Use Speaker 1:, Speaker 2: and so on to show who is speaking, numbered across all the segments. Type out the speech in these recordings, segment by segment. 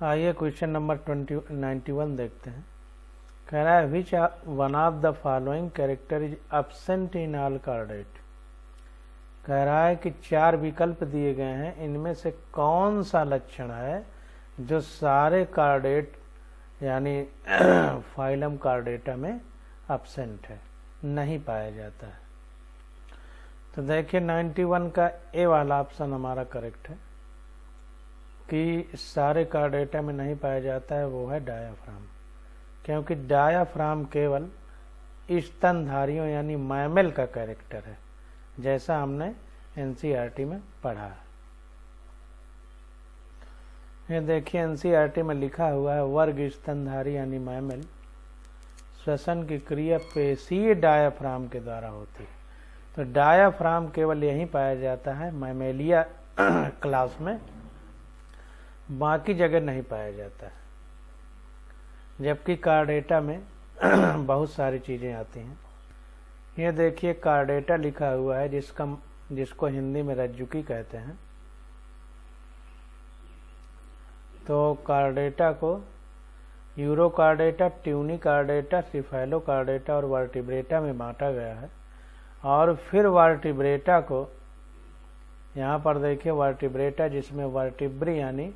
Speaker 1: आइए question number 91 देखते हैं। कह रहा है which one of the following character is absent in all chordate. कह रहा है कि 4 विकल्प दिए गए हैं, इनमें से कौन सा लक्षण है जो सारे कार्डेट यानी फाइलम कार्डेटा में एब्सेंट है, नहीं पाया जाता है। तो देखिए 91 का ए वाला ऑप्शन हमारा करेक्ट है कि सारे कार्डेटा में नहीं पाया जाता है, वो है डायाफ्राम। क्योंकि डायाफ्राम केवल स्तनधारियों यानी मैमल का कैरेक्टर है, जैसा हमने एनसीईआरटी में पढ़ा है। ये देखिए एनसीईआरटी में लिखा हुआ है वर्ग स्तनधारी यानी मैमल श्वसन की क्रिया पेशीय डायाफ्राम के द्वारा होती है। तो डायाफ्राम केवल यहीं पाया जाता है मैमेलिया क्लास में, बाकी जगह नहीं पाया जाता है। जबकि कार्डेटा में बहुत सारी चीजें आती हैं। ये देखिए कार्डेटा लिखा हुआ है जिसको हिंदी में रज्जुकी कहते हैं। तो कार्डेटा को यूरोकार्डेटा, ट्यूनिकार्डेटा, सिफेलोकार्डेटा और वर्टिब्रेटा में बांटा गया है। और फिर वर्टिब्रेटा को यहाँ पर देखिए वर्टिब्रेटा जिसमें वर्टिब्री यानी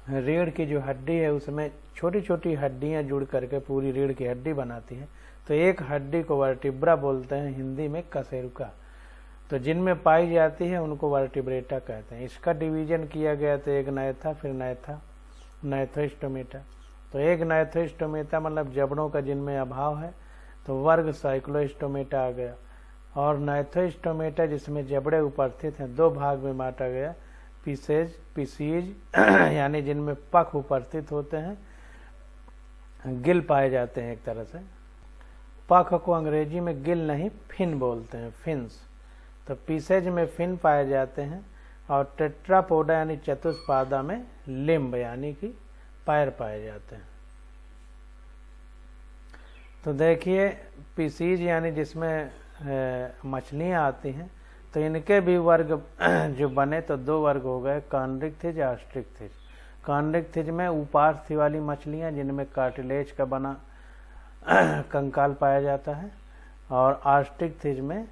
Speaker 1: रीढ़ की जो हड्डी है उसमें छोटी छोटी हड्डियां जुड़ करके पूरी रीढ़ की हड्डी बनाती है। तो एक हड्डी को वर्टिब्रा बोलते हैं, हिंदी में कशेरुका। तो जिनमें पाई जाती है उनको वर्टिब्रेटा कहते हैं। इसका डिवीजन किया गया तो एक नायथा, फिर नायथोस्टोमेटा। तो एक नायथोस्टोमेटा मतलब जबड़ों का जिनमें अभाव है, तो वर्ग साइक्लोस्टोमेटा आ गया। और नायथोस्टोमेटा जिसमें जबड़े उपस्थित हैं 2 भाग में बांटा गया, पिसीज यानी जिनमें पख उपस्थित होते हैं, गिल पाए जाते हैं। एक तरह से पख को अंग्रेजी में गिल नहीं फिन बोलते हैं, फिन्स। तो पीसेज में फिन पाए जाते हैं। और टेट्रापोडा यानी चतुष्पादा में लिम्ब यानी कि पैर पाए जाते हैं। तो देखिए पीसीज यानी जिसमें मछलियां आती हैं, तो इनके भी वर्ग जो बने तो 2 वर्ग हो गए, कॉन्ड्रिक्थिज और ऑस्ट्रिक्थिज। कॉन्ड्रिक्थिज में उपास्थि वाली मछलियां जिनमें कार्टिलेज का बना कंकाल पाया जाता है, और ऑस्ट्रिक्थिज में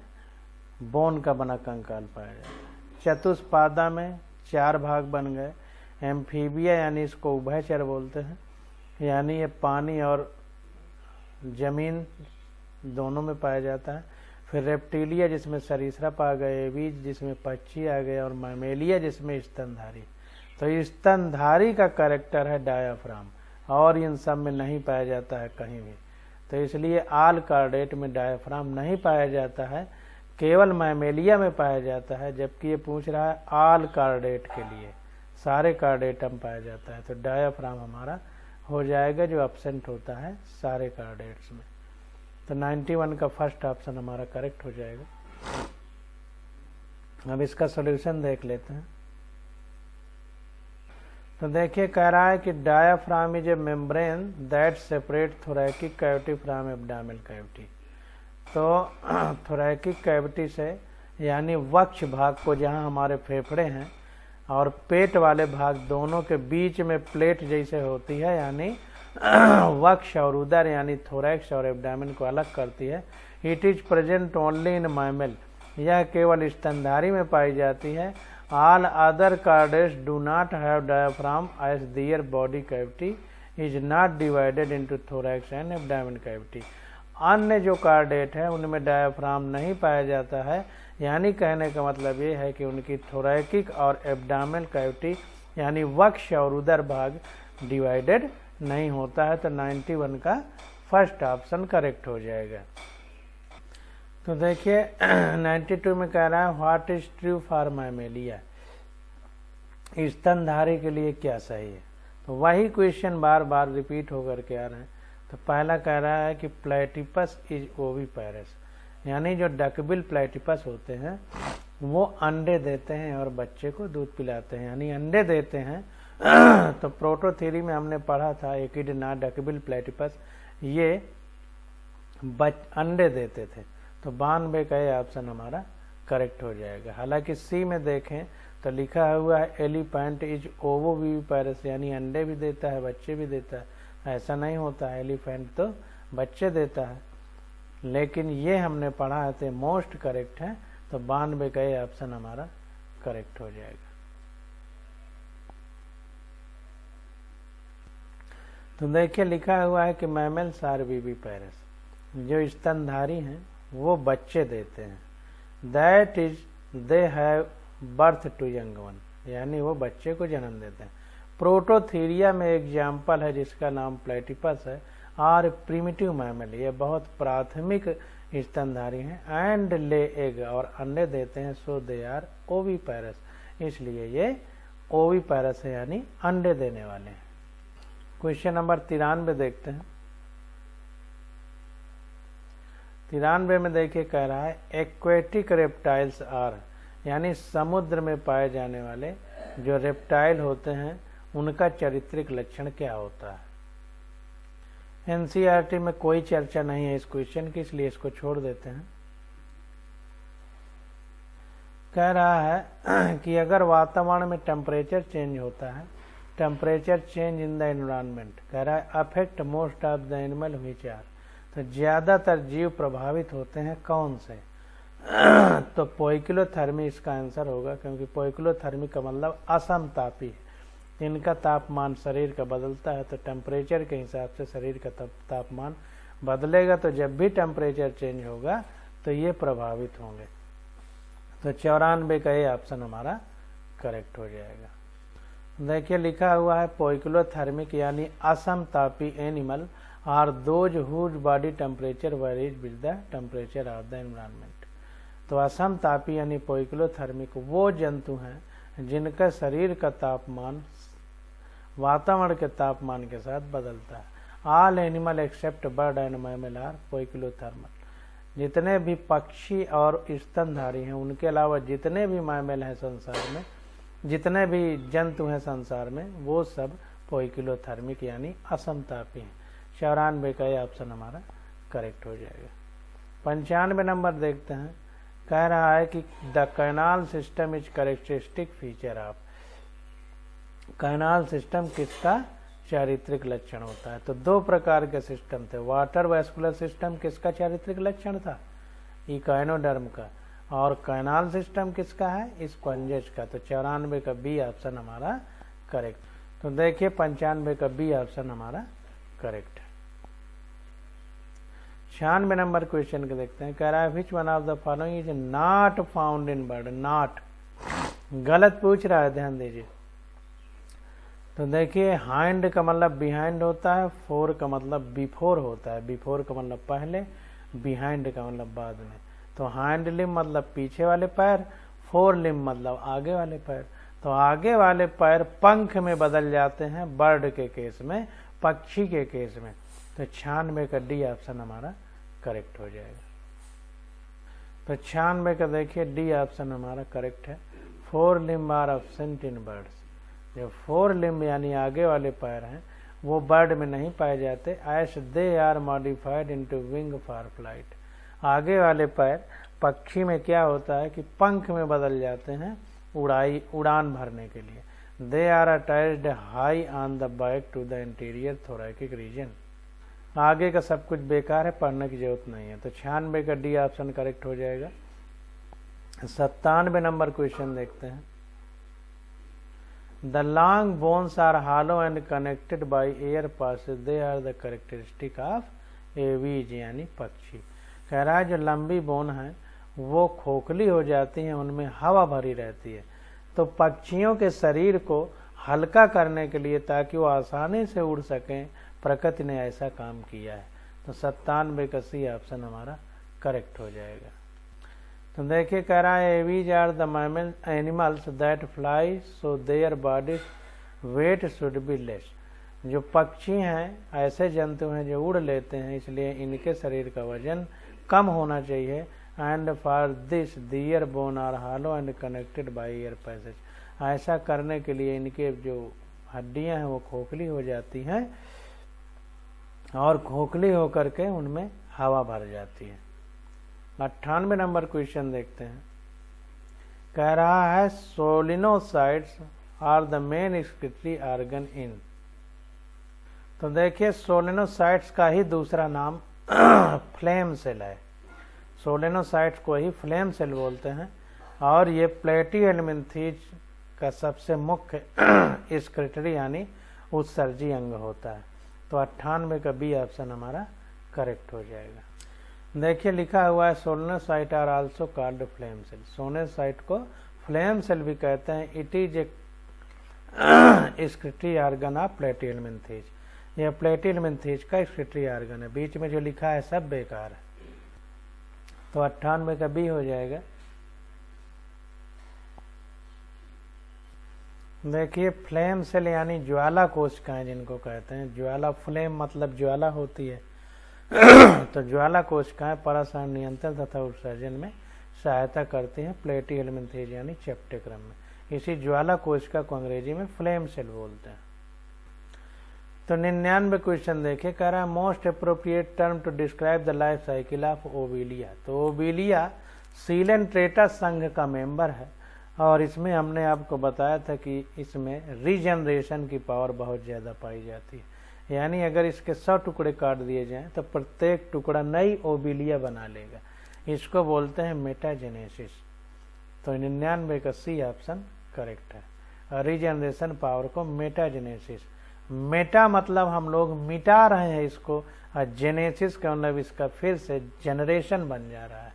Speaker 1: बोन का बना कंकाल पाया जाता है। चतुष्पादा में 4 भाग बन गए। एम्फीबिया यानी इसको उभयचर बोलते हैं, यानी ये पानी और जमीन दोनों में पाया जाता है। फिर रेप्टिलिया जिसमें सरीसृप आ गए, एवीज जिसमें पक्षी आ गए, और मैमेलिया जिसमें स्तनधारी। तो स्तनधारी का कैरेक्टर है डायाफ्राम, और इन सब में नहीं पाया जाता है कहीं भी। तो इसलिए आल कार्डेट में डायाफ्राम नहीं पाया जाता है, केवल मैमेलिया में पाया जाता है। जबकि ये पूछ रहा है आल कार्डेट के लिए, सारे कार्डेट में पाया जाता है। तो डायाफ्राम हमारा हो जाएगा जो एब्सेंट होता है सारे कार्डेट्स में। तो 91 का फर्स्ट ऑप्शन हमारा करेक्ट हो जाएगा। अब इसका सॉल्यूशन देख लेते हैं। तो देखिए कह रहा है कि diaphragm is a membrane that separate thoracic cavity from abdominal cavity. तो थोरैकिक कैविटी से यानी वक्ष भाग को, जहां हमारे फेफड़े हैं और पेट वाले भाग, दोनों के बीच में प्लेट जैसे होती है, यानी वक्ष और उदर यानी थोरैक्स और एब्डोमेन को अलग करती है। It is present only in mammal, यह केवल स्तनधारी में पाई जाती है। All other chordates do not have diaphragm as their body cavity is not divided into thorax and abdomen cavity. अन्य जो कार्डेट है उनमें डायाफ्राम नहीं पाया जाता है, यानी कहने का मतलब ये है कि उनकी थोरैकिक और एब्डोमिनल कैविटी यानी वक्ष और उदर भाग डिवाइडेड नहीं होता है। तो 91 का फर्स्ट ऑप्शन करेक्ट हो जाएगा। तो देखिए 92 में कह रहा है what is true for Mammalia, स्तनधारी के लिए क्या सही है। तो वही क्वेश्चन बार बार रिपीट होकर के आ रहे हैं। तो पहला कह रहा है कि प्लेटिपस इज ओविपेरस, यानी जो डकबिल प्लेटिपस होते हैं वो अंडे देते हैं और बच्चे को दूध पिलाते हैं, यानी अंडे देते हैं। तो प्रोटोथीरी में हमने पढ़ा था एकिडना डकबिल प्लेटिपस ये अंडे देते थे। तो 92 का ऑप्शन हमारा करेक्ट हो जाएगा। हालांकि सी में देखें तो लिखा हुआ है एलिफेंट इज ओवोविविपेरस, यानी अंडे भी देता है बच्चे भी देता है। ऐसा नहीं होता है, एलिफेंट तो बच्चे देता है। लेकिन ये हमने पढ़ा है तो मोस्ट करेक्ट है, तो 92 का ये ऑप्शन हमारा करेक्ट हो जाएगा। तो देखिए लिखा हुआ है कि मैमल्स आर विविपेरस, जो स्तनधारी हैं वो बच्चे देते हैं। That is they have birth to young one, यानी वो बच्चे को जन्म देते हैं। प्रोटोथीरिया में एग्जाम्पल है जिसका नाम प्लेटिपस है, आर प्रिमिटिव मैमल, ये बहुत प्राथमिक स्तनधारी हैं। एंड ले एग, और अंडे देते हैं। सो दे आर ओविपेरस, इसलिए ये ओविपेरस है, यानी अंडे देने वाले हैं। क्वेश्चन नंबर 93 देखते हैं। 93 में देखिए कह रहा है एक्वेटिक रेप्टाइल्स आर, यानी समुद्र में पाए जाने वाले जो रेप्टाइल होते हैं उनका चारित्रिक लक्षण क्या होता है। एनसीईआरटी में कोई चर्चा नहीं है इस क्वेश्चन की, इसलिए इसको छोड़ देते हैं। कह रहा है कि अगर वातावरण में टेम्परेचर चेंज होता है, temperature change in the environment, कह रहा है affect most of the animal which are, तो ज्यादातर जीव प्रभावित होते हैं कौन से, तो पोइकिलोथर्मी इसका आंसर होगा, क्योंकि पोइकिलोथर्मी का मतलब असमतापी है। इनका तापमान शरीर का बदलता है, तो टेम्परेचर के हिसाब से शरीर का तापमान बदलेगा, तो जब भी टेम्परेचर चेंज होगा तो ये प्रभावित होंगे। तो 94 का ये ऑप्शन हमारा करेक्ट हो जाएगा। देखिए लिखा हुआ है पोइकिलोथर्मिक यानी असमतापी animal are those whose body temperature varies with the temperature of the environment. तो असमतापी यानी पोइकिलोथर्मिक वो जंतु हैं जिनका शरीर का तापमान वातावरण के तापमान के साथ बदलता है। All animal except bird and mammal are poikilothermal, जितने भी पक्षी और स्तनधारी हैं उनके अलावा जितने भी मैमल हैं संसार में, जितने भी जंतु हैं संसार में, वो सब पोइकिलोथर्मिक यानी असमतापी हैं। 94 का ये ऑप्शन हमारा करेक्ट हो जाएगा। 95 नंबर देखते हैं। कह रहा है कि the canal system is characteristic feature of, canal system किसका चारित्रिक लक्षण होता है। तो दो प्रकार के सिस्टम थे। वाटर वैस्कुलर सिस्टम किसका चारित्रिक लक्षण था, इकाइनोडर्म का, और कैनाल सिस्टम किसका है, स्पंजेस का। तो 94 का बी ऑप्शन हमारा करेक्ट। तो देखिए 95 का बी ऑप्शन हमारा करेक्ट है। 96 नंबर क्वेश्चन के देखते हैं। कह रहा है which one of the following is not found in bird, not गलत पूछ रहा है, ध्यान दीजिए। तो देखिए हाइंड का मतलब बिहाइंड होता है, फोर का मतलब बिफोर होता है, बिफोर का मतलब पहले, बिहाइंड का मतलब बाद में। तो हाइंड लिम्ब मतलब पीछे वाले पैर, फोर लिम्ब मतलब आगे वाले पैर। तो आगे वाले पैर पंख में बदल जाते हैं बर्ड के केस में, पक्षी के केस में। तो 96 का डी ऑप्शन हमारा करेक्ट हो जाएगा। तो 96 का देखिए डी ऑप्शन हमारा करेक्ट है। Four limb are absent in birds, जो फोर लिम्ब यानी आगे वाले पैर हैं वो बर्ड में नहीं पाए जाते, as they are modified into wing for flight. आगे वाले पैर पक्षी में क्या होता है कि पंख में बदल जाते हैं उड़ान भरने के लिए। They are attached high on the back to the interior thoracic region. आगे का सब कुछ बेकार है, पढ़ने की जरूरत नहीं है। तो 96 का डी ऑप्शन करेक्ट हो जाएगा। 97 नंबर क्वेश्चन देखते हैं। The long bones are hollow and connected by air passage, they are the characteristic of Aves यानी पक्षी। कह रहा है जो लंबी बोन है वो खोखली हो जाती है, उनमें हवा भरी रहती है। तो पक्षियों के शरीर को हल्का करने के लिए, ताकि वो आसानी से उड़ सकें, प्रकृति ने ऐसा काम किया है। तो 97 का सी ऑप्शन हमारा करेक्ट हो जाएगा। तो देखिए कह रहा है Aves are the mammal animals that fly so their body weight should be less. जो पक्षी हैं ऐसे जंतु हैं जो उड़ लेते हैं, इसलिए इनके शरीर का वजन कम होना चाहिए। And for this their bone are hollow and connected by air passage. ऐसा करने के लिए इनके जो हड्डियां हैं वो खोखली हो जाती हैं और खोखली होकर के उनमें हवा भर जाती है। 98 नंबर क्वेश्चन देखते हैं। कह रहा है solenocytes are the main excretory organ in. तो देखिए सोलिनोसाइट्स का ही दूसरा नाम फ्लेम सेल है। सोलिनोसाइट्स को ही फ्लेम सेल बोलते हैं और ये प्लेटिहेलमिन्थेज का सबसे मुख्य एक्सक्रीटरी यानी उत्सर्जी अंग होता है। तो 98 का बी ऑप्शन हमारा करेक्ट हो जाएगा। देखिए लिखा हुआ है solenocyte are also called flame cell. Solenocyte को फ्लेम सेल भी कहते हैं। It is a excretory organ of platyhelminthes. यह प्लेटिहेलमिन्थेज का एक्सक्रीटरी ऑर्गन है। बीच में जो लिखा है सब बेकार है। तो 98 का बी हो जाएगा। देखिए फ्लेम सेल यानी ज्वाला कोशिकाएं जिनको कहते हैं। ज्वाला फ्लेम मतलब ज्वाला होती है तो ज्वाला कोशिकाएं पराशरण नियंत्रण तथा उत्सर्जन में सहायता करती हैं प्लेटिहेलमिन्थेज यानी चेप्टे क्रम में। इसी ज्वाला कोशिका को अंग्रेजी में फ्लेम सेल बोलते हैं। तो 99 क्वेश्चन देखे, कह रहा है most appropriate term to describe the life cycle of Obelia. तो ओविलिया सीलेंट्रेटा संघ का मेंबर है और इसमें हमने आपको बताया था कि इसमें रीजनरेशन की पावर बहुत ज़्यादा पाई जाती है। यानी अगर इसके 100 टुकड़े काट दिए जाएं तो प्रत्येक टुकड़ा नई ओविलिया बना लेगा। इसको बोलते हैं मेटाजेनेसिस। तो 99 का सी ऑप्शन करेक्ट है। रीजनरेशन पावर को मेटाजेनेसिस, मेटा मतलब हम लोग मिटा रहे हैं इसको, और जेनेसिस का मतलब इसका फिर से जनरेशन बन जा रहा है।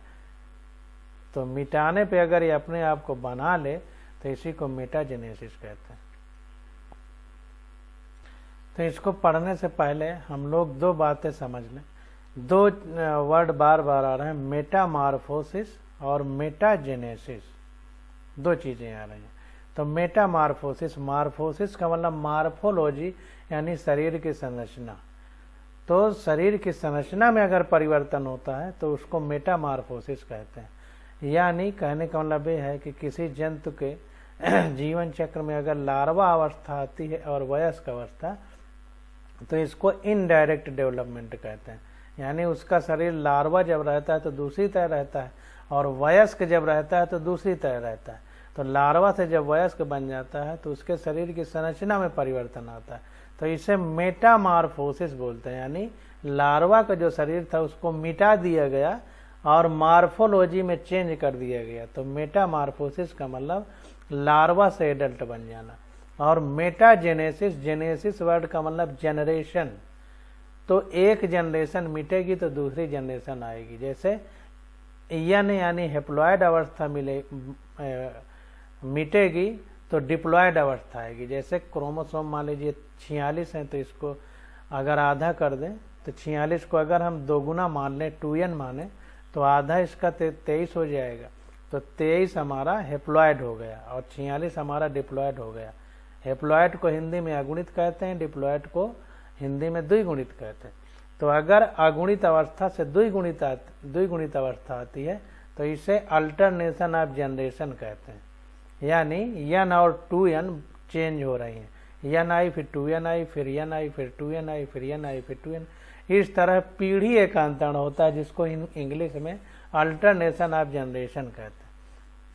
Speaker 1: तो मिटाने पे अगर ये अपने आप को बना ले तो इसी को मेटाजेनेसिस कहते हैं। तो इसको पढ़ने से पहले हम लोग दो बातें समझ लें। दो वर्ड बार बार आ रहे हैं, मेटामॉर्फोसिस और मेटाजेनेसिस। दो चीजें आ रही हैं। तो मेटामॉर्फोसिस, मॉर्फोसिस का मतलब मॉर्फोलॉजी यानी शरीर की संरचना। तो शरीर की संरचना में अगर परिवर्तन होता है तो उसको मेटामॉर्फोसिस कहते हैं। यानी कहने का मतलब ये है कि किसी जंतु के जीवन चक्र में अगर लार्वा अवस्था आती है और वयस्क अवस्था, तो इसको इनडायरेक्ट डेवलपमेंट कहते हैं। यानी उसका शरीर लार्वा जब रहता है तो दूसरी तरह रहता है और वयस्क जब रहता है तो दूसरी तरह रहता है। तो लार्वा से जब वयस्क बन जाता है तो उसके शरीर की संरचना में परिवर्तन आता है। तो इसे मेटामॉर्फोसिस बोलते हैं। यानी लार्वा का जो शरीर था उसको मिटा दिया गया और मॉर्फोलॉजी में चेंज कर दिया गया। तो मेटामॉर्फोसिस का मतलब लार्वा से एडल्ट बन जाना। और मेटाजेनेसिस, जेनेसिस वर्ड का मतलब जनरेशन। तो एक जनरेशन मिटेगी तो दूसरी जनरेशन आएगी। जैसे यानी हेप्लॉयड अवस्था मिटेगी तो डिप्लॉयड अवस्था आएगी। जैसे क्रोमोसोम मान लीजिए 46 है तो इसको अगर आधा कर दें तो 46 को अगर हम दोगुना मान लें, 2n माने, तो आधा इसका 23 हो जाएगा। तो 23 हमारा हेप्लॉयड हो गया और 46 हमारा डिप्लॉयड हो गया। हेप्लॉयड को हिंदी में अगुणित कहते हैं, डिप्लॉयड को हिंदी में द्विगुणित कहते हैं। तो अगर अगुणित अवस्था से द्विगुणित अवस्था आती है तो इसे अल्टरनेशन ऑफ जनरेशन कहते हैं। यानी n और 2n चेंज हो रही हैं। n आई फिर 2n आई फिर n आई फिर 2n आई फिर n आई फिर 2n। इस तरह पीढ़ी एकांतरण होता है जिसको इंग्लिश में अल्टरनेशन ऑफ जनरेशन कहते हैं।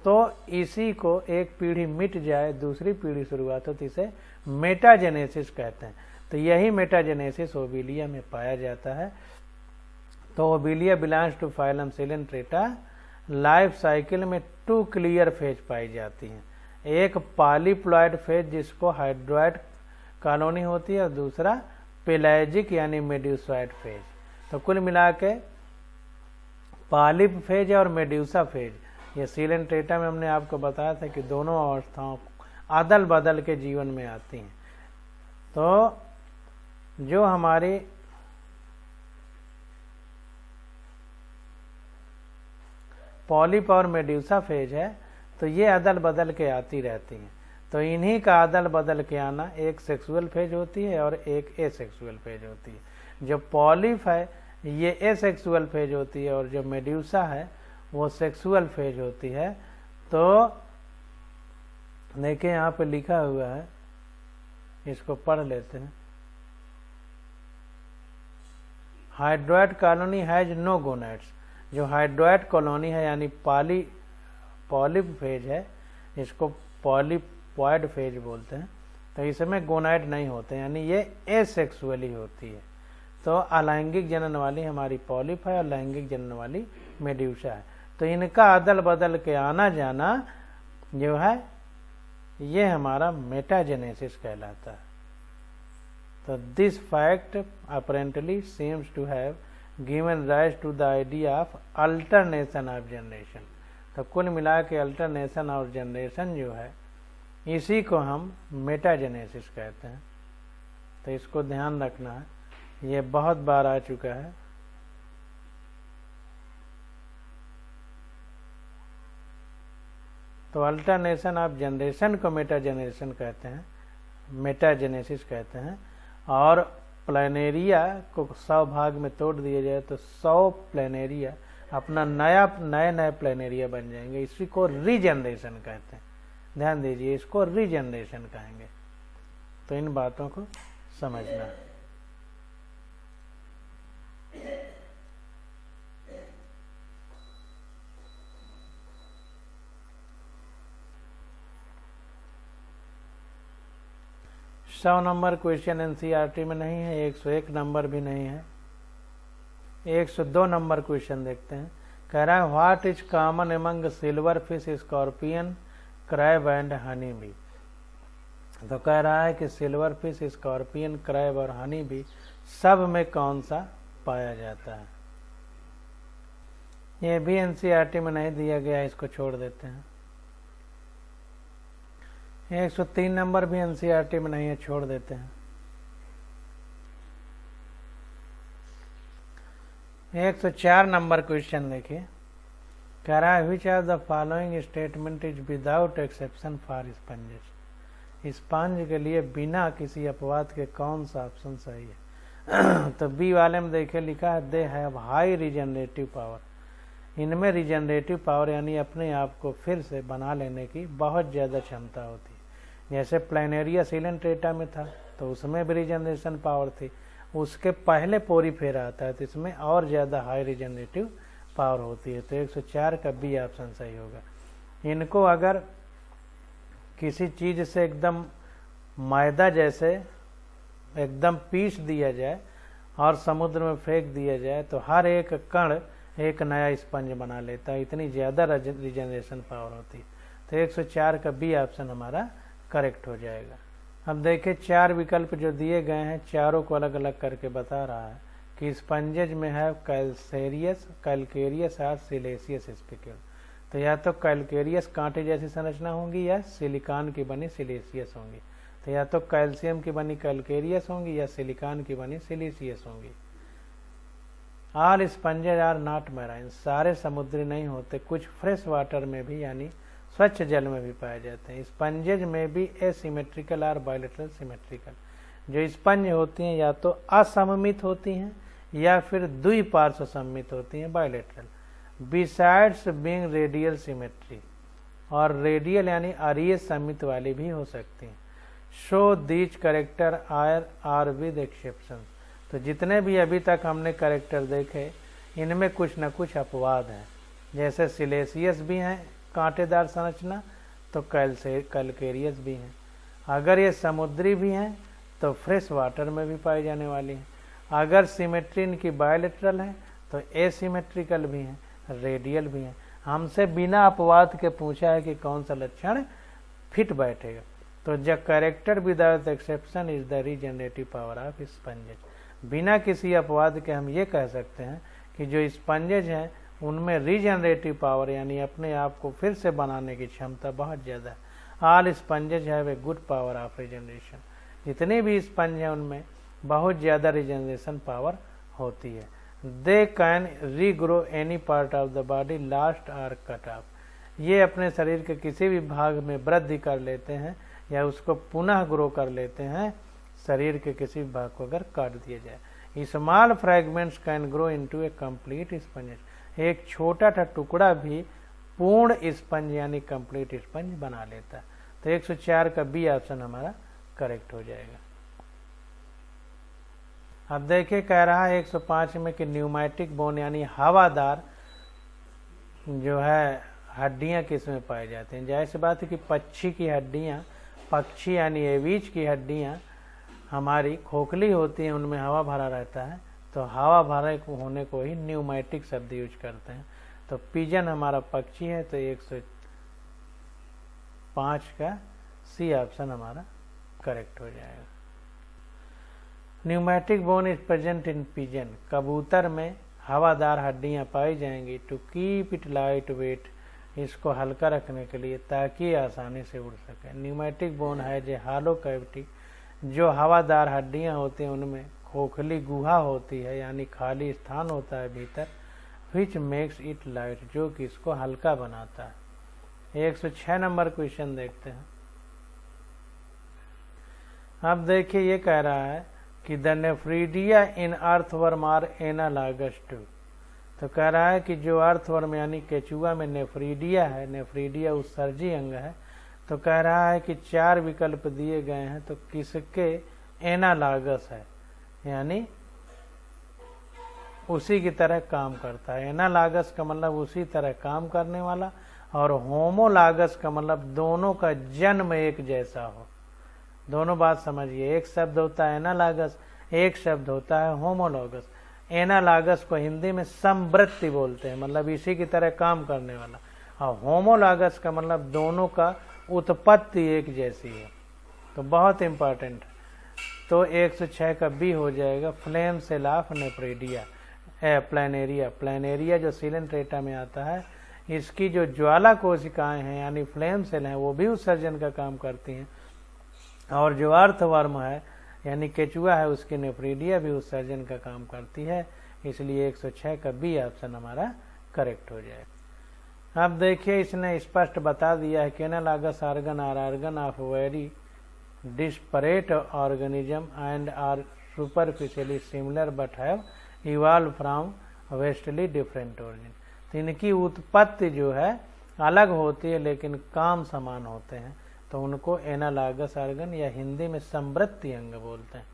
Speaker 1: तो इसी को एक पीढ़ी मिट जाए दूसरी पीढ़ी शुरुआत हो तो इसे मेटाजेनेसिस कहते हैं। तो यही मेटाजेनेसिस ओविलिया में पाया जाता है। तो Obelia belongs to phylum coelenterata. Life cycle में 2 क्लियर फेज पाई जाती हैं। एक पॉलीप्लॉयड फेज जिसको हाइड्रॉयड कॉलोनी होती है और दूसरा पेलाजिक यानी मेड्यूसॉयड फेज। तो कुल मिला के पॉलिप फेज और मेड्यूसा फेज, ये सीलेंट्रेटा में हमने आपको बताया था कि दोनों अवस्थाओं अदल बदल के जीवन में आती हैं। तो जो हमारी पॉलिप और मेड्यूसा फेज है तो ये अदल बदल के आती रहती हैं। तो इन्हीं का अदल बदल के आना एक सेक्सुअल फेज होती है और एक एसेक्सुअल फेज होती है। जो पॉलिप है ये एसेक्सुअल फेज होती है और जो मेड्यूसा है वो सेक्सुअल फेज होती है। तो देखिए यहाँ पे लिखा हुआ है, इसको पढ़ लेते हैं। हाइड्रॉयड कॉलोनी हैज नो गोनेड्स। जो हाइड्रॉयड कॉलोनी है यानी पॉलिप फेज है इसको पॉलीपॉइड फेज बोलते हैं। तो इसमें गोनाइड नहीं होते, यानी ये एसेक्सुअली होती है। तो अलैंगिक जनन वाली हमारी पॉलिप है और लैंगिक जनन वाली मेड्यूसा है। तो इनका अदल बदल के आना जाना जो है ये हमारा मेटाजेनेसिस कहलाता है। तो this fact apparently seems to have given rise to the idea of alternation of generation. तो कुल मिला के अल्टरनेशन ऑफ जनरेशन जो है इसी को हम मेटाजेनेसिस कहते हैं। तो इसको ध्यान रखना है, ये बहुत बार आ चुका है। तो अल्टरनेशन ऑफ जनरेशन को मेटाजेनेशन कहते हैं, मेटाजेनेसिस कहते हैं। और प्लानेरिया को 100 भाग में तोड़ दिया जाए तो 100 प्लानेरिया अपना नए प्लानेरिया बन जाएंगे। इसी को रीजनरेशन कहते हैं। ध्यान दीजिए, इसको रीजनरेशन कहेंगे। तो इन बातों को समझना। सौ नंबर क्वेश्चन एनसीईआरटी में नहीं है, 101 नंबर भी नहीं है। 102 नंबर क्वेश्चन देखते हैं। कह रहा है what is common among silver fish, scorpion, crab and honey bee. तो कह रहा है कि सिल्वर फिश, स्कॉर्पियन, क्रैब और हनी बी सब में कौन सा पाया जाता है। ये भी एनसीईआरटी में नहीं दिया गया, इसको छोड़ देते हैं। 103 नंबर भी एनसीईआरटी में नहीं है, छोड़ देते हैं। 104 नंबर क्वेश्चन देखिए। कह रहा है which of the following statement is without exception for sponges. Sponge के लिए बिना किसी अपवाद के कौन सा ऑप्शन सही है। तो बी वाले में देखिए लिखा है they have high regenerative power. इनमें रिजनरेटिव पावर यानी अपने आप को फिर से बना लेने की बहुत ज़्यादा क्षमता होती है। जैसे प्लानेरिया सिलेंट्रेटा में था तो उसमें भी रिजनरेशन पावर थी, उसके पहले पोरीफेरा आता है तो इसमें और ज़्यादा हाई रिजनरेटिव पावर होती है। तो 104 का बी ऑप्शन सही होगा। इनको अगर किसी चीज़ से एकदम मैदा जैसे एकदम पीस दिया जाए और समुद्र में फेंक दिया जाए तो हर एक कण एक नया स्पंज बना लेता है, इतनी ज़्यादा रिजनरेशन पावर होती है। तो 104 का बी ऑप्शन हमारा करेक्ट हो जाएगा। अब देखिए 4 विकल्प जो दिए गए हैं, चारों को अलग अलग करके बता रहा है कि स्पंजेज में है कैलकेरियस और सिलेसियस स्पिक्यूल। तो या तो कैलकेरियस कांटे जैसी संरचना होंगी या सिलिकॉन की बनी सिलेसियस होंगी। तो या तो कैल्शियम की बनी कैलकेरियस होंगी या सिलिकॉन की बनी सिलिसियस होंगी। All sponges are not marine. सारे समुद्री नहीं होते, कुछ फ्रेश वाटर में भी यानी स्वच्छ जल में भी पाए जाते हैं। स्पंजेज में भी एसिमेट्रिकल और बायलैटरल सिमेट्रिकल। जो स्पंज होती हैं या तो असममित होती हैं या फिर द्विपार्श्व सममित होती हैं, bilateral. Besides being radial symmetry, और रेडियल यानी अरीय सममित वाली भी हो सकती हैं। So these character are with exception. तो जितने भी अभी तक हमने करेक्टर देखे इनमें कुछ न कुछ अपवाद हैं। जैसे सिलेसियस भी हैं कांटेदार संरचना, तो कैलकेरियस भी हैं। अगर ये समुद्री भी हैं तो फ्रेश वाटर में भी पाई जाने वाली हैं। अगर सिमेट्री इनकी बायलैटरल है तो एसिमेट्रिकल भी हैं, रेडियल भी हैं। हमसे बिना अपवाद के पूछा है कि कौन सा लक्षण फिट बैठेगा। तो the character without exception is the regenerative power of sponges. बिना किसी अपवाद के हम ये कह सकते हैं कि जो स्पंजेज हैं उनमें रीजनरेटिव पावर यानी अपने आप को फिर से बनाने की क्षमता बहुत ज़्यादा है। All sponges have a good power of regeneration. जितने भी स्पंज हैं उनमें बहुत ज़्यादा रिजनरेशन पावर होती है। They can regrow any part of the body last और कट ऑफ। ये अपने शरीर के किसी भी भाग में वृद्धि कर लेते हैं या उसको पुनः ग्रो कर लेते हैं, शरीर के किसी भी भाग को अगर काट दिया जाए। Small fragments can grow into A complete sponge. एक छोटा सा टुकड़ा भी पूर्ण स्पंज यानी कंप्लीट स्पंज बना लेता है। तो 104 का बी ऑप्शन हमारा करेक्ट हो जाएगा। अब देखिए कह रहा है 105 में कि न्यूमैटिक बोन यानी हवादार जो है हड्डियां किस में पाई जाती हैं? जाहिर सी बात है कि पक्षी की हड्डियां, पक्षी यानी एवीज की हड्डियां हमारी खोखली होती हैं, उनमें हवा भरा रहता है, तो हवा भरे होने को ही न्यूमेटिक शब्द यूज करते हैं। तो पिजन हमारा पक्षी है, तो 105 का सी ऑप्शन हमारा करेक्ट हो जाएगा। Pneumatic bone is present in pigeon, कबूतर में हवादार हड्डियां पाई जाएंगी to keep it light weight, इसको हल्का रखने के लिए ताकि आसानी से उड़ सके। न्यूमेटिक बोन है जो हालो कैविटी, जो हवादार हड्डियां होती हैं उनमें खोखली गुहा होती है यानी खाली स्थान होता है भीतर, विच मेक्स इट लाइट, जो कि इसको हल्का बनाता है। 106 नंबर क्वेश्चन देखते हैं। अब देखिए ये कह रहा है कि the nephridia in earthworm are analogous to, तो कह रहा है कि जो अर्थवर्म यानी केचुआ में नेफ्रीडिया है, नेफ्रीडिया उत्सर्जी अंग है, तो कह रहा है कि 4 विकल्प दिए गए हैं, तो किसके एनालॉगस है, यानी उसी की तरह काम करता है। एनालॉगस का मतलब उसी तरह काम करने वाला, और होमोलॉगस का मतलब दोनों का जन्म एक जैसा हो। दोनों बात समझिए, एक शब्द होता है एनालॉगस, एक शब्द होता है होमोलॉगस। एनालॉगस को हिंदी में समवर्ती बोलते हैं, मतलब इसी की तरह काम करने वाला, और होमोलॉगस का मतलब दोनों का उत्पत्ति एक जैसी है। तो बहुत इंपॉर्टेंट है। तो 106 का बी हो जाएगा, flame cell of nephridia planaria. Planaria जो सिलेंट्रेटा में आता है, इसकी जो ज्वाला कोशिकाएं हैं यानी फ्लेम सेल हैं, वो भी उत्सर्जन का काम करती हैं, और जो अर्थवर्म है यानी केचुआ है, उसकी नेफ्रीडिया भी उत्सर्जन का काम करती है। इसलिए 106 का बी ऑप्शन हमारा करेक्ट हो जाएगा। अब देखिए इसने स्पष्ट बता दिया है कि analogous organ are organ of very disparate organism and are superficially similar but have evolve from vastly different origin. तो इनकी उत्पत्ति जो है अलग होती है लेकिन काम समान होते हैं, तो उनको एनालॉगस ऑर्गन या हिंदी में समवर्ती अंग बोलते हैं।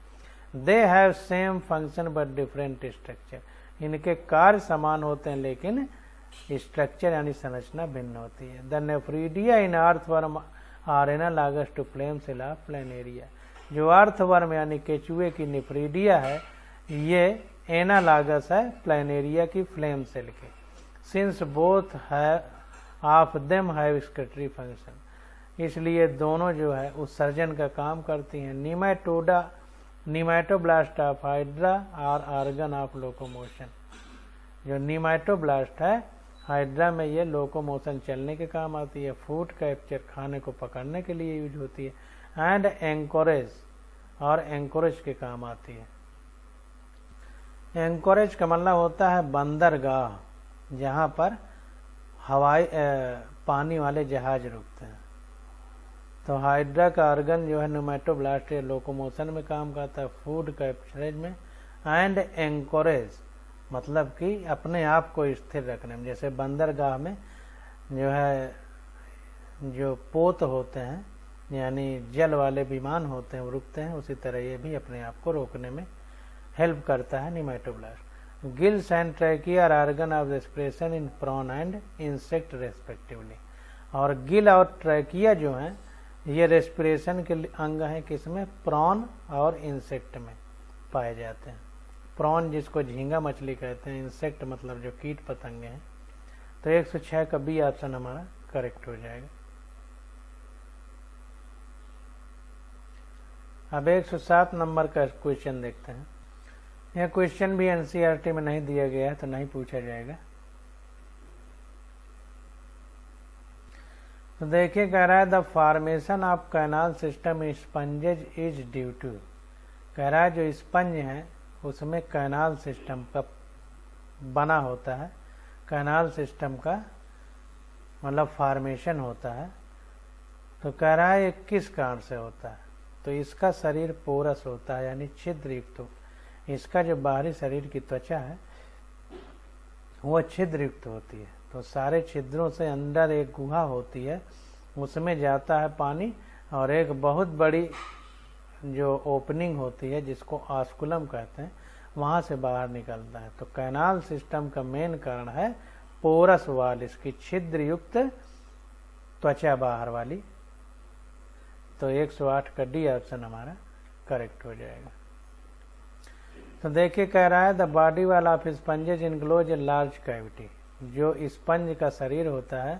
Speaker 1: They have same function but different structure, इनके कार्य समान होते हैं लेकिन स्ट्रक्चर यानी संरचना भिन्न होती है। The nephridia in earthworm are analogous to flame cell of planaria. जो अर्थवर्म यानी केचुए की नेफ्रीडिया है, ये एनालॉगस है प्लैनेरिया की फ्लेम सेल के। Since both of them have excretory function, इसलिए दोनों जो है उत्सर्जन का काम करती हैं। Nematoblast of hydra are organ of locomotion. जो निमैटोब्लास्ट है हाइड्रा में, ये लोकोमोशन चलने के काम आती है, फूड कैप्चर खाने को पकड़ने के लिए यूज होती है, एंड एंकोरेज और एंकोरेज के काम आती है। एंकोरेज का मतलब होता है बंदरगाह, जहाँ पर हवाई पानी वाले जहाज रुकते हैं। तो हाइड्रा का ऑर्गन जो है निमैटोब्लास्ट लोकोमोशन में काम करता है, फूड कैप्चरेज में, एंड एंकोरेज मतलब कि अपने आप को स्थिर रखने में। जैसे बंदरगाह में जो है जो पोत होते हैं यानी जल वाले विमान होते हैं वो रुकते हैं, उसी तरह ये भी अपने आप को रोकने में हेल्प करता है nematoblast. Gills and trachea are organ of respiration in prawn and insect respectively. और गिल और ट्रैकिया जो हैं ये रेस्पिरेशन के अंग हैं, किसमें? प्रॉन और इंसेक्ट में पाए जाते हैं। प्रॉन जिसको झींगा मछली कहते हैं, इंसेक्ट मतलब जो कीट पतंगे हैं। तो 106 का बी ऑप्शन हमारा करेक्ट हो जाएगा। अब 107 नंबर का क्वेश्चन देखते हैं। यह क्वेश्चन भी एनसीईआरटी में नहीं दिया गया है तो नहीं पूछा जाएगा। तो देखिए कह रहा है the formation of canal system in sponges is due to. कह रहा है जो स्पंज है उसमें कैनाल सिस्टम का बना होता है, कैनाल सिस्टम का मतलब फॉर्मेशन होता है। तो कह रहा है ये किस कारण से होता है? तो इसका शरीर पोरस होता है यानी छिद्र युक्त हो। इसका जो बाहरी शरीर की त्वचा है वो छिद्र युक्त होती है, तो सारे छिद्रों से अंदर एक गुहा होती है, उसमें जाता है पानी, और एक बहुत बड़ी जो ओपनिंग होती है जिसको ऑस्कुलम कहते हैं, वहाँ से बाहर निकलता है। तो कैनाल सिस्टम का मेन कारण है पोरस वाल, इसकी छिद्र युक्त त्वचा बाहर वाली। तो 108 का डी ऑप्शन हमारा करेक्ट हो जाएगा। तो देखिए कह रहा है the body wall of sponges enclose a large cavity. जो स्पंज का शरीर होता है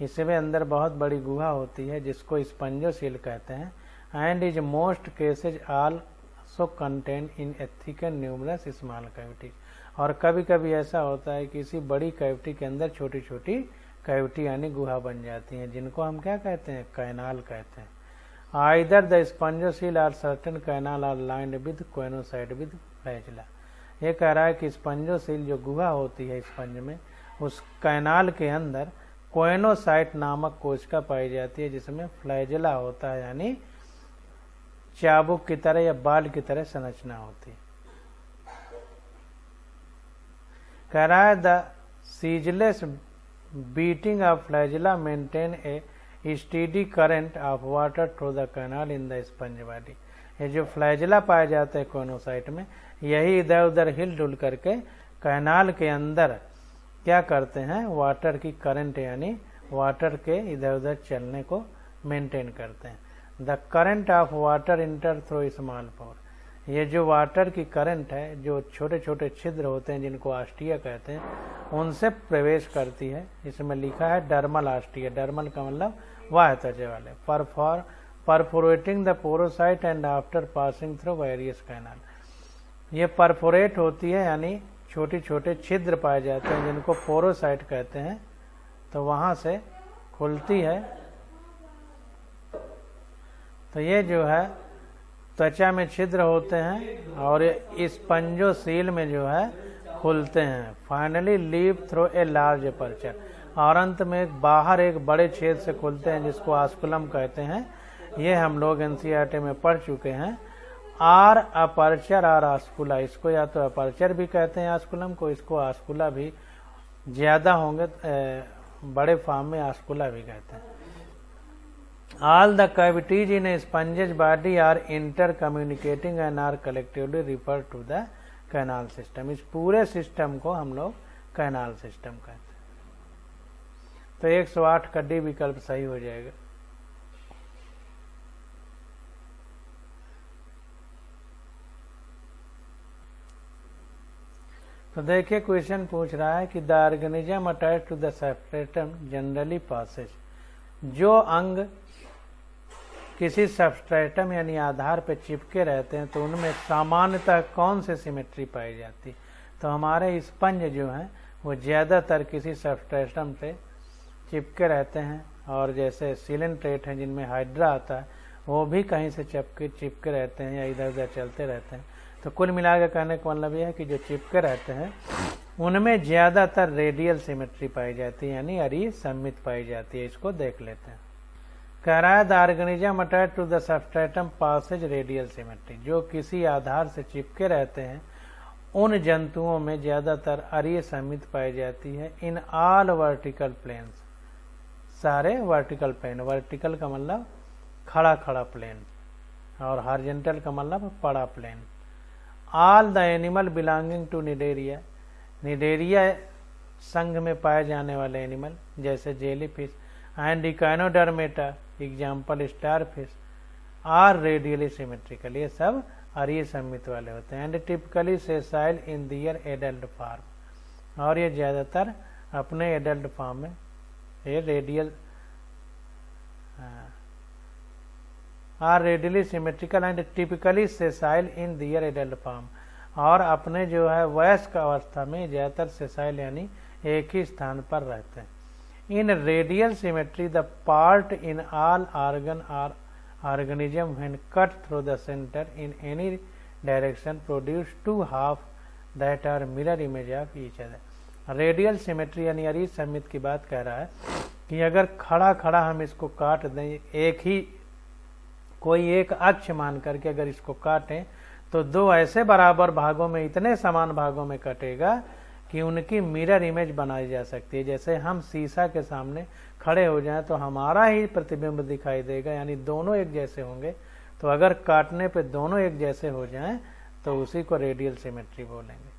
Speaker 1: इसमें अंदर बहुत बड़ी गुहा होती है जिसको स्पंजोसील कहते हैं। And is most cases also contain in ethical numerous small cavity. और कभी कभी ऐसा होता है कि किसी बड़ी कैविटी के अंदर छोटी छोटी कैविटी यानी गुहा बन जाती हैं, जिनको हम क्या कहते हैं, कैनाल कहते हैं। Either the spongocoel or certain canal are lined with choanocyte with flagella. ये कह रहा है कि स्पंजोसील जो गुहा होती है स्पंज में, उस कैनाल के अंदर कोइनोसाइट नामक कोशिका पाई जाती है जिसमें फ्लैजिला होता है, यानी चाबुक की तरह या बाल की तरह संरचना होती है। कह रहा है the ceaseless beating of flagella maintain A steady current of water through the canal in the sponge body. ये जो फ्लैजिला पाया जाता है कोइनोसाइट में, यही इधर उधर हिल डुल करके कैनाल के अंदर क्या करते हैं, वाटर की करंट यानी वाटर के इधर उधर चलने को मेंटेन करते हैं। The current of water enter through small pore. ये जो वाटर की करंट है, जो छोटे छोटे छिद्र होते हैं जिनको आस्टिया कहते हैं, उनसे प्रवेश करती है। इसमें लिखा है डर्मल आस्टिया। डर्मल का मतलब वाह्य त्वचा वाले। Perforating the porocyte and after passing through various canal. ये परफोरेट होती है यानी छोटे छोटे छिद्र पाए जाते हैं जिनको पोरोसाइट कहते हैं, तो वहां से खुलती है। तो ये जो है त्वचा में छिद्र होते हैं और स्पंजोसील में जो है खुलते हैं। Finally leave through a large aperture. और अंत में बाहर एक बड़े छेद से खुलते हैं जिसको आस्कुलम कहते हैं। ये हम लोग एनसीईआरटी में पढ़ चुके हैं। आर अपर्चर आर आस्कुला, इसको या तो अपर्चर भी कहते हैं आस्कुलम को, इसको आस्कुला भी ज्यादा होंगे बड़े फॉर्म में आस्कुला भी कहते हैं। All the cavities in a sponge's body are intercommunicating and are collectively referred to the canal system। इस पूरे सिस्टम को हम लोग कैनाल सिस्टम कहते हैं। तो 108 का डी विकल्प सही हो जाएगा। तो देखिए क्वेश्चन पूछ रहा है कि the organism attach to the substratum generally possess. जो अंग किसी सबस्ट्रेटम यानी आधार पर चिपके रहते हैं तो उनमें सामान्यतः कौन से सिमेट्री पाई जाती है। तो हमारे स्पंज जो हैं वो ज़्यादातर किसी सबस्ट्रेटम से चिपके रहते हैं, और जैसे सिलेंट्रेट हैं जिनमें हाइड्रा आता है वो भी कहीं से चिपके रहते हैं या इधर उधर चलते रहते हैं। तो कुल मिलाकर कहने का मतलब यह है कि जो चिपके रहते हैं उनमें ज़्यादातर रेडियल सिमेट्री पाई जाती है यानी अरी सममित पाई जाती है। इसको देख लेते हैं। कह रहा है the organism attach to the substratum possess radial symmetry. जो किसी आधार से चिपके रहते हैं उन जंतुओं में ज्यादातर अरीय सममित पाई जाती है। इन ऑल वर्टिकल प्लेन्स, सारे वर्टिकल प्लेन। वर्टिकल का मतलब खड़ा खड़ा प्लेन और हॉरिजॉन्टल का मतलब पड़ा plane. All the animal belonging to Cnidaria. Cnidaria संघ में पाए जाने वाले एनिमल जैसे jellyfish and Echinodermata example starfish are radially symmetrical. ये सब अरीय सममित वाले होते हैं। And typically sessile in their adult form. और ये ज्यादातर अपने एडल्ट फॉर्म में ये radial are radially symmetrical and typically sessile in their adult form. और अपने जो है वयस्क अवस्था में ज्यादातर सेसाइल यानी एक ही स्थान पर रहते हैं। In radial symmetry, the part in all organ or organism when cut through the center in any direction produce two half that are mirror image of each other। Radial symmetry यानी अरीय सममित की बात कह रहा है कि अगर खड़ा खड़ा हम इसको काट दें, एक ही कोई एक अक्ष मान करके अगर इसको काटें तो दो ऐसे बराबर भागों में इतने समान भागों में कटेगा कि उनकी मिरर इमेज बनाई जा सकती है। जैसे हम शीशा के सामने खड़े हो जाएं तो हमारा ही प्रतिबिंब दिखाई देगा, यानी दोनों एक जैसे होंगे। तो अगर काटने पे दोनों एक जैसे हो जाएं तो उसी को रेडियल सिमेट्री बोलेंगे।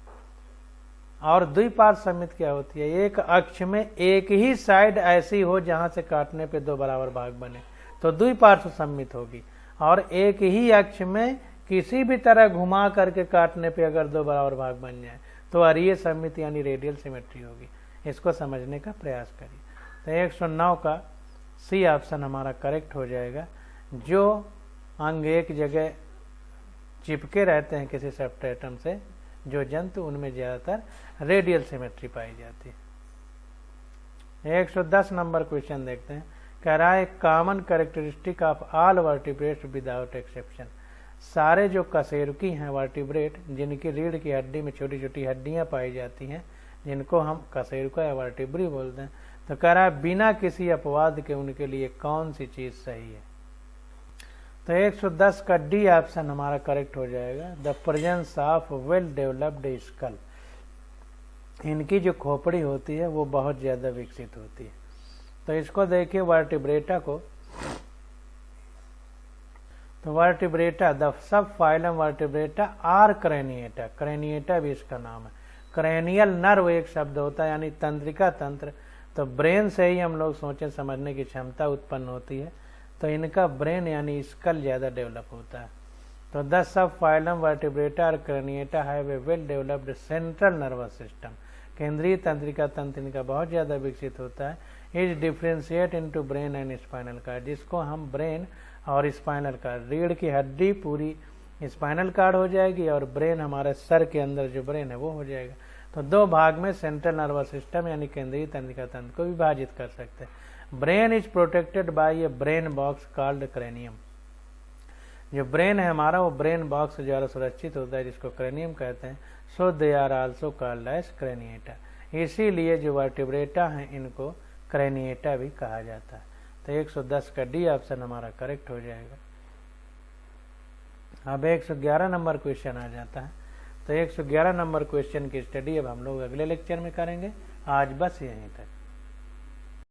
Speaker 1: और द्विपार्श्व सममित क्या होती है, एक अक्ष में एक ही साइड ऐसी हो जहां से काटने पे दो बराबर भाग बने तो द्विपार्श्व सममित होगी, और एक ही अक्ष में किसी भी तरह घुमा करके काटने पे अगर दो बराबर भाग बन जाए तो अरीय सममित यानी रेडियल सिमेट्री होगी। इसको समझने का प्रयास करिए। तो 109 का सी ऑप्शन हमारा करेक्ट हो जाएगा। जो अंग एक जगह चिपके रहते हैं किसी सबस्ट्रेटम से, जो जंतु, उनमें ज्यादातर रेडियल सिमेट्री पाई जाती है। 110 नंबर क्वेश्चन देखते हैं। कह रहा है common characteristic of all vertebrates without exception. सारे जो कशेरुकी हैं वर्टिब्रेट, जिनकी रीढ़ की हड्डी में छोटी छोटी हड्डियां पाई जाती हैं, जिनको हम कशेरुका या वर्टिब्री बोलते हैं, तो कह रहा है बिना किसी अपवाद के उनके लिए कौन सी चीज सही है। तो 110 का डी ऑप्शन हमारा करेक्ट हो जाएगा। The presence of well developed skull. इनकी जो खोपड़ी होती है वो बहुत ज्यादा विकसित होती है। तो इसको देखिए वर्टिब्रेटा को, तो Vertebrata the subphylum Vertebrata are Craniata, Craniata भी इसका नाम है। क्रेनियल नर्व एक शब्द होता है यानी तंत्रिका तंत्र, तो ब्रेन से ही हम लोग सोचें समझने की क्षमता उत्पन्न होती है, तो इनका ब्रेन यानी स्कल ज्यादा डेवलप होता है। तो द सब फाइलम वर्टिब्रेटा और craniata have a well developed central nervous system. केंद्रीय तंत्रिका तंत्र इनका बहुत ज्यादा विकसित होता है। Is differentiate into brain and spinal cord, जिसको हम ब्रेन और स्पाइनल कार्ड, रीढ़ की हड्डी पूरी स्पाइनल कार्ड हो जाएगी और ब्रेन हमारे सर के अंदर जो ब्रेन है वो हो जाएगा। तो दो भाग में सेंट्रल नर्वस सिस्टम यानी केंद्रीय तंत्रिका तंत्र को विभाजित कर सकते हैं। Brain is protected by A brain box called cranium. जो ब्रेन है हमारा वो ब्रेन बॉक्स द्वारा सुरक्षित होता है, जिसको क्रेनियम कहते हैं। So they are also called as craniata. इसीलिए जो वर्टिब्रेटा हैं इनको क्रेनिएटा भी कहा जाता है। तो 110 का डी ऑप्शन हमारा करेक्ट हो जाएगा। अब 111 नंबर क्वेश्चन आ जाता है। तो 111 नंबर क्वेश्चन की स्टडी अब हम लोग अगले लेक्चर में करेंगे। आज बस यहीं तक।